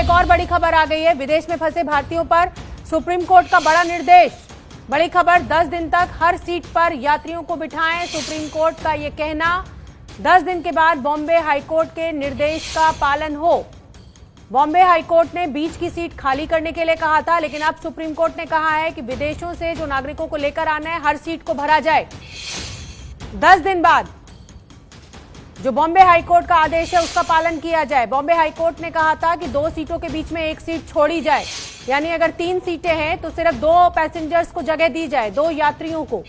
एक और बड़ी खबर आ गई है। विदेश में फंसे भारतीयों पर सुप्रीम कोर्ट का बड़ा निर्देश। बड़ी खबर, 10 दिन तक हर सीट पर यात्रियों को बिठाएं, सुप्रीम कोर्ट का ये कहना। 10 दिन के बाद बॉम्बे हाईकोर्ट के निर्देश का पालन हो। बॉम्बे हाईकोर्ट ने बीच की सीट खाली करने के लिए कहा था, लेकिन अब सुप्रीम कोर्ट ने कहा है कि विदेशों से जो नागरिकों को लेकर आना है, हर सीट को भरा जाए। 10 दिन बाद जो बॉम्बे हाईकोर्ट का आदेश है उसका पालन किया जाए। बॉम्बे हाईकोर्ट ने कहा था कि 2 सीटों के बीच में एक सीट छोड़ी जाए, यानी अगर 3 सीटें हैं तो सिर्फ 2 पैसेंजर्स को जगह दी जाए, 2 यात्रियों को।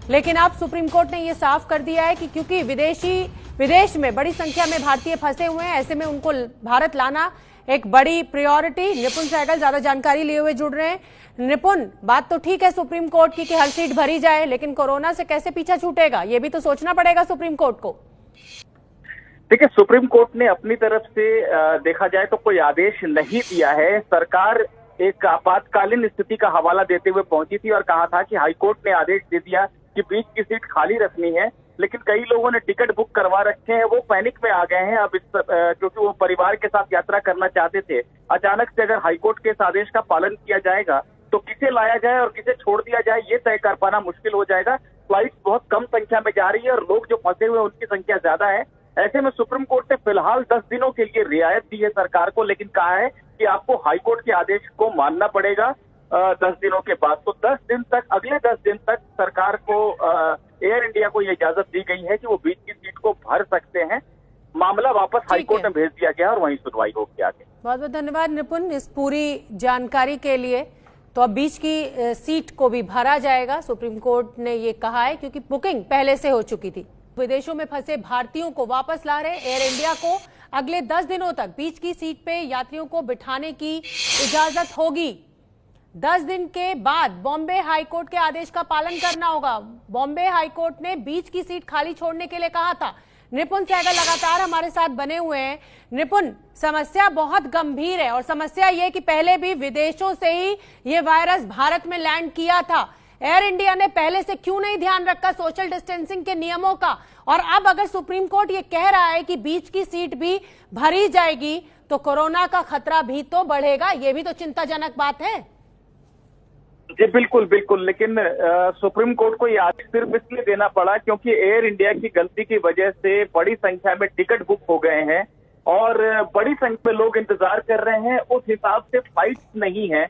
लेकिन अब सुप्रीम कोर्ट ने यह साफ कर दिया है कि क्योंकि विदेश में बड़ी संख्या में भारतीय फंसे हुए हैं, ऐसे में उनको भारत लाना एक बड़ी प्रायोरिटी। निपुण सहगल ज्यादा जानकारी लिए हुए जुड़ रहे हैं। निपुण, बात तो ठीक है सुप्रीम कोर्ट की कि हर सीट भरी जाए, लेकिन कोरोना से कैसे पीछा छूटेगा, ये भी तो सोचना पड़ेगा सुप्रीम कोर्ट को। देखिए, सुप्रीम कोर्ट ने अपनी तरफ से देखा जाए तो कोई आदेश नहीं दिया है। सरकार एक आपातकालीन स्थिति का हवाला देते हुए पहुंची थी और कहा था कि हाईकोर्ट ने आदेश दे दिया कि बीच की सीट खाली रखनी है, लेकिन कई लोगों ने टिकट बुक करवा रखे हैं, वो पैनिक में आ गए हैं अब क्योंकि वो परिवार के साथ यात्रा करना चाहते थे। अचानक से अगर हाईकोर्ट के इस आदेश का पालन किया जाएगा तो किसे लाया जाए और किसे छोड़ दिया जाए, ये तय कर पाना मुश्किल हो जाएगा। फ्लाइट बहुत कम संख्या में जा रही है और लोग जो फंसे हुए हैं उनकी संख्या ज्यादा है। ऐसे में सुप्रीम कोर्ट ने फिलहाल 10 दिनों के लिए रियायत दी है सरकार को, लेकिन कहा है कि आपको हाईकोर्ट के आदेश को मानना पड़ेगा 10 दिनों के बाद। तो 10 दिन तक, अगले 10 दिन तक सरकार को एयर इंडिया को यह इजाजत दी गई है कि वो बीच की सीट को भर सकते हैं। मामला वापस हाईकोर्ट में भेज दिया गया और वहीं सुनवाई होगी आगे। बहुत बहुत धन्यवाद निपुण इस पूरी जानकारी के लिए। तो अब बीच की सीट को भी भरा जाएगा, सुप्रीम कोर्ट ने ये कहा है, क्योंकि बुकिंग पहले से हो चुकी थी। विदेशों में फंसे भारतीयों को वापस ला रहे एयर इंडिया को अगले 10 दिनों तक बीच की सीट पे यात्रियों को बिठाने की इजाजत होगी। 10 दिन के बाद बॉम्बे हाईकोर्ट के आदेश का पालन करना होगा। बॉम्बे हाईकोर्ट ने बीच की सीट खाली छोड़ने के लिए कहा था। निपुण सहगल लगातार हमारे साथ बने हुए हैं। निपुण, समस्या बहुत गंभीर है और समस्या ये कि पहले भी विदेशों से ही ये वायरस भारत में लैंड किया था। एयर इंडिया ने पहले से क्यों नहीं ध्यान रखा सोशल डिस्टेंसिंग के नियमों का? और अब अगर सुप्रीम कोर्ट ये कह रहा है कि बीच की सीट भी भरी जाएगी तो कोरोना का खतरा भी तो बढ़ेगा, ये भी तो चिंताजनक बात है। जी बिल्कुल बिल्कुल, लेकिन सुप्रीम कोर्ट को ये आदेश सिर्फ इसलिए देना पड़ा क्योंकि एयर इंडिया की गलती की वजह से बड़ी संख्या में टिकट बुक हो गए हैं और बड़ी संख्या में लोग इंतजार कर रहे हैं। उस हिसाब से फ्लाइट नहीं है,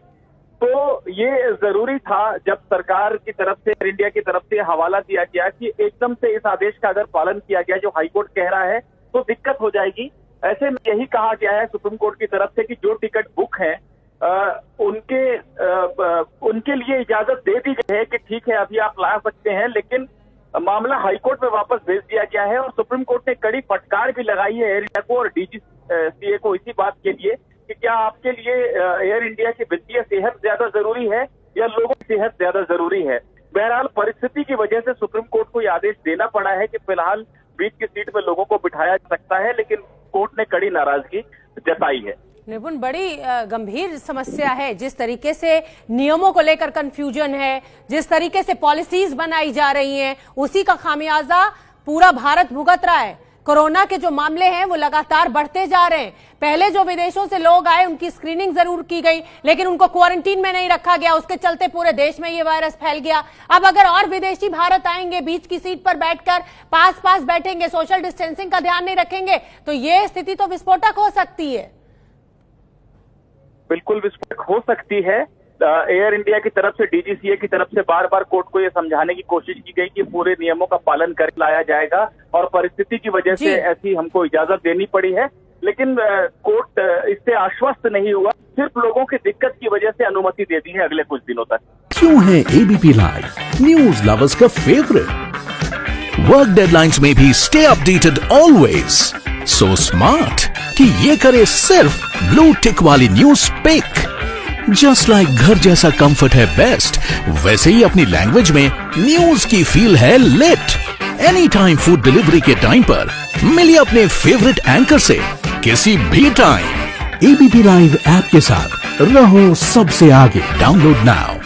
तो ये जरूरी था जब सरकार की तरफ से, एयर इंडिया की तरफ से हवाला दिया गया कि एकदम से इस आदेश का अगर पालन किया गया जो हाईकोर्ट कह रहा है तो दिक्कत हो जाएगी। ऐसे में यही कहा गया है सुप्रीम कोर्ट की तरफ से कि जो टिकट बुक है उनके लिए इजाजत दे दी गई है कि ठीक है अभी आप ला सकते हैं, लेकिन मामला हाईकोर्ट में वापस भेज दिया गया है। और सुप्रीम कोर्ट ने कड़ी फटकार भी लगाई है एयर इंडिया को और डीजीसीए को इसी बात के लिए कि क्या आपके लिए एयर इंडिया की वित्तीय सेहत ज्यादा जरूरी है या लोगों की सेहत ज्यादा जरूरी है। बहरहाल परिस्थिति की वजह से सुप्रीम कोर्ट को यह आदेश देना पड़ा है कि फिलहाल बीच की सीट में लोगों को बिठाया जा सकता है, लेकिन कोर्ट ने कड़ी नाराजगी जताई है। निपुण, बड़ी गंभीर समस्या है। जिस तरीके से नियमों को लेकर कंफ्यूजन है, जिस तरीके से पॉलिसीज बनाई जा रही हैं, उसी का खामियाजा पूरा भारत भुगत रहा है। कोरोना के जो मामले हैं वो लगातार बढ़ते जा रहे हैं। पहले जो विदेशों से लोग आए उनकी स्क्रीनिंग जरूर की गई, लेकिन उनको क्वारंटीन में नहीं रखा गया, उसके चलते पूरे देश में ये वायरस फैल गया। अब अगर और विदेशी भारत आएंगे, बीच की सीट पर बैठकर पास बैठेंगे, सोशल डिस्टेंसिंग का ध्यान नहीं रखेंगे, तो ये स्थिति तो विस्फोटक हो सकती है। बिल्कुल विस्फोटक हो सकती है। एयर इंडिया की तरफ से, डीजीसीए की तरफ से बार बार कोर्ट को यह समझाने की कोशिश की गई कि पूरे नियमों का पालन कर लाया जाएगा और परिस्थिति की वजह से ऐसी हमको इजाजत देनी पड़ी है, लेकिन कोर्ट इससे आश्वस्त नहीं हुआ, सिर्फ लोगों की दिक्कत की वजह से अनुमति दे दी है अगले कुछ दिनों तक। क्यों है एबीपी लाइव न्यूज लवर्स का फेवरेट? वर्क डेडलाइंस में भी stay updated always, so smart कि ये करे सिर्फ ब्लू टिक वाली न्यूज पिक। जस्ट लाइक घर जैसा कंफर्ट है बेस्ट, वैसे ही अपनी लैंग्वेज में न्यूज की फील है lit. Any time food delivery के टाइम पर मिलिए अपने फेवरेट एंकर से किसी भी टाइम। एबीपी लाइव ऐप के साथ रहो सबसे आगे। Download now.